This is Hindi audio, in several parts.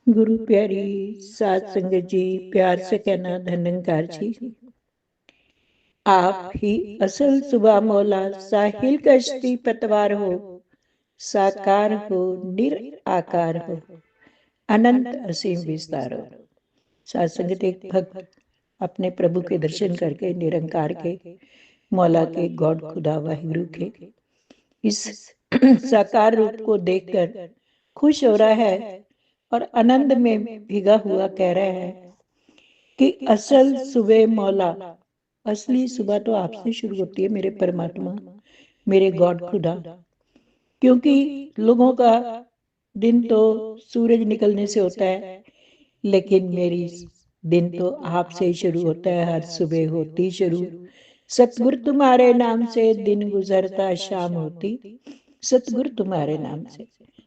गुरु प्यारी सात संगत जी, प्यार से कहना धन्यकार जी। आप ही असल सुबह मौला, साहिल कश्ती पतवार हो, साकार हो निराकार हो, अनंत असीम विस्तार हो। सात संगत, एक भक्त अपने प्रभु के दर्शन करके निरंकार के, मौला के, गॉड खुदा वाहिगुरु के इस साकार रूप को देखकर खुश हो रहा है और आनंद में भीगा हुआ कह रहा है कि असल सुबह मौला, असली सुबह तो आपसे शुरू होती है मेरे परमात्मा, मेरे गॉड खुदा। क्योंकि लोगों का दिन तो सूरज निकलने से होता है, लेकिन मेरी दिन तो आपसे ही शुरू होता है, हर सुबह होती शुरू। सतगुरु तुम्हारे नाम से दिन गुजरता शाम होती, सतगुरु तुम्हारे नाम से।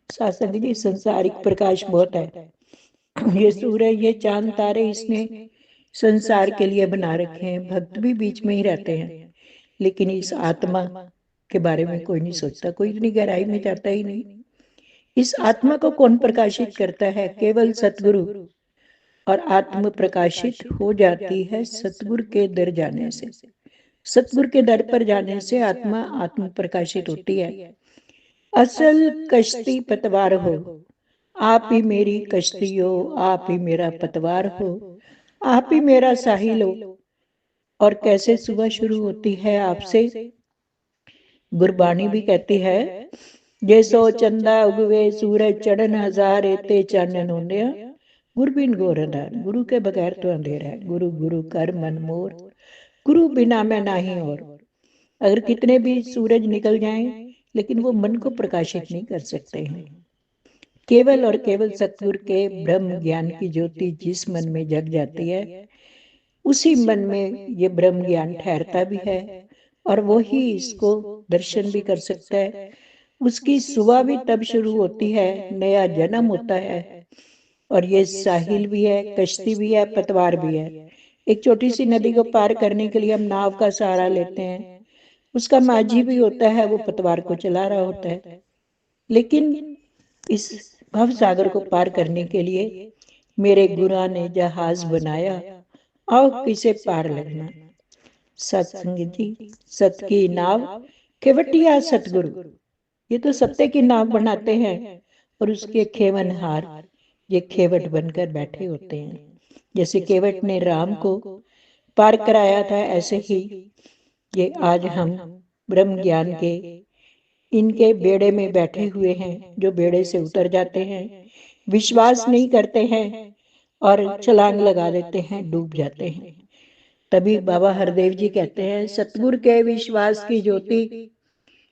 सासंग जी, संसारिक प्रकाश बहुत है, ये सूरज, ये चांद तारे इसने संसार के लिए बना रखे हैं। भक्त भी बीच में ही रहते हैं, लेकिन इस आत्मा के बारे में कोई नहीं सोचता, कोई इतनी गहराई में जाता ही नहीं। इस आत्मा को कौन प्रकाशित करता है? केवल सतगुरु। और आत्म प्रकाशित हो जाती है सतगुरु के दर जाने से। सतगुरु के दर पर जाने से आत्मा आत्म प्रकाशित होती है। असल कश्ती पतवार हो, आप ही मेरी कश्ती हो, आप ही मेरा पतवार हो, आप ही मेरा साहिल हो। और कैसे सुबह शुरू होती है आपसे? गुरबाणी भी कहती है, जे सो चंदा उगवे सूरज चढ़न हजार, एते चानन होंदिया गुरु बिन घोर अंधार। गुरु के बगैर तो अंधेरा है। गुरु गुरु कर मन मोर, गुरु बिना मैं नाही और। अगर कितने भी सूरज निकल जाएं, लेकिन वो मन को प्रकाशित नहीं कर सकते हैं। केवल और केवल सतगुरु के ब्रह्म ज्ञान की ज्योति जिस मन में जग जाती है, उसी मन में ये ब्रह्म ज्ञान ठहरता भी है, और वो ही इसको दर्शन भी कर सकता है। उसकी सुबह भी तब शुरू होती है, नया जन्म होता है। और ये साहिल भी है, कश्ती भी है, पतवार भी है। एक छोटी सी नदी को पार करने के लिए हम नाव का सहारा लेते हैं, उसका माझी भी होता है, वो पतवार को चला रहा होता है। लेकिन इस भव सागर को पार करने के लिए मेरे गुरा ने जहाज बनाया, आओ किसे पार लगना। सत्संग जी, सत की नाव केवटिया सतगुरु, ये तो सत्य की नाव बनाते हैं, और उसके खेवनहार ये खेवट बनकर बैठे होते हैं। जैसे केवट ने राम को पार कराया था, ऐसे ही ये आज हम ब्रह्म ज्ञान के इनके बेड़े में बैठे हुए हैं, जो बेड़े से उतर जाते हैं, विश्वास नहीं करते हैं और छलांग लगा देते हैं, डूब जाते हैं। तभी बाबा हरदेव जी कहते हैं, सतगुरु के विश्वास की ज्योति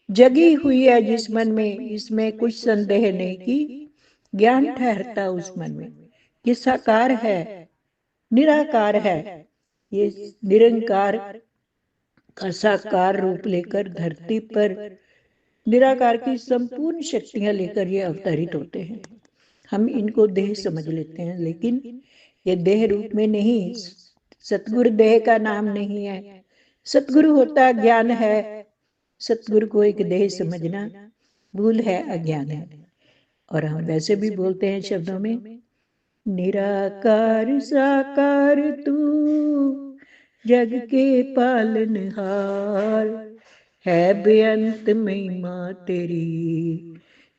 जगी हुई है जिस मन में, इसमें कुछ संदेह नहीं कि ज्ञान ठहरता उस मन में। ये साकार है, निराकार है। ये निरंकार का साकार रूप लेकर धरती पर निराकार की संपूर्ण शक्तियां लेकर ये अवतरित होते हैं। हम इनको देह समझ लेते हैं, लेकिन ये देह रूप में नहीं। सतगुरु देह का नाम नहीं है। सतगुरु होता ज्ञान है। सतगुरु को एक देह समझना भूल है, अज्ञान है। और हम वैसे भी बोलते हैं शब्दों में, निराकार साकार तू जग के पालनहार, है बेअंत महिमा तेरी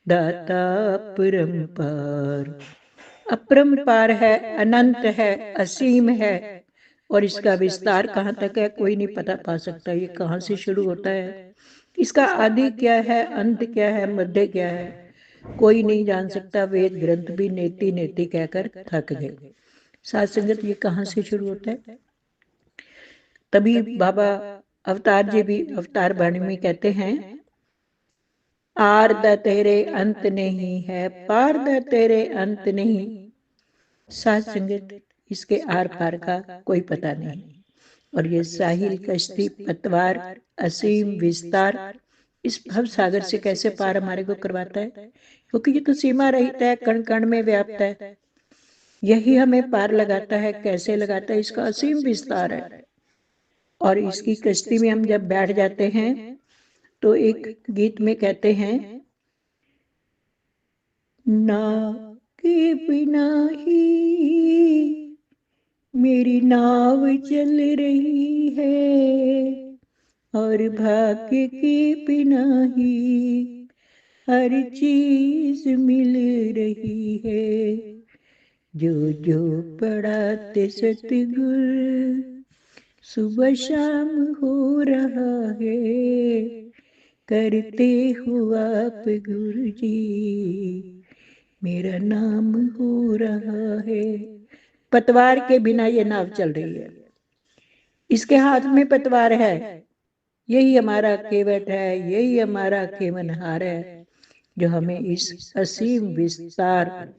दाता अपरंपार। अपरंपार है, अनंत है, असीम है। और इसका विस्तार कहाँ तक है कोई नहीं पता पा सकता। ये कहाँ से शुरू होता है, इसका आदि क्या है, अंत क्या है, मध्य क्या है, कोई नहीं जान सकता। वेद ग्रंथ भी नेति नेति कहकर थक गए। सात संगत, ये कहाँ से शुरू होता है? तभी बाबा अवतार जी भी अवतार वाणी में कहते हैं, आर द तेरे अंत नहीं है, पार द तेरे अंत नहीं। सात संगत, इसके आर पार का कोई पता नहीं। और ये साहिल कश्ती पतवार असीम विस्तार इस भव सागर से कैसे पार हमारे को करवाता है? क्योंकि ये तो सीमा रहित है, कण कण में व्याप्त है। यही हमें पार लगाता है। कैसे लगाता है? इसका असीम विस्तार है। और इसकी कश्ती में हम जब बैठ जाते हैं, तो एक गीत में कहते हैं, ना के बिना ही मेरी नाव चल रही है, और भाग्य के बिना ही हर चीज मिल रही है। जो जो पढ़ाते सतगुर, सुबह शाम हो रहा है, करते हो आप गुरु जी, मेरा नाम हो रहा है। पतवार के बिना ये नाव चल रही है, इसके हाथ में पतवार है, यही हमारा केवट है, यही हमारा केवनहार है, जो हमें इस असीम विस्तार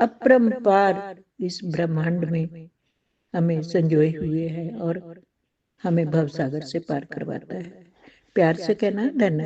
अपरंपार इस ब्रह्मांड में हमें संजोए हुए है और हमें भवसागर से पार करवाता है। प्यार से कहना धन्यवाद।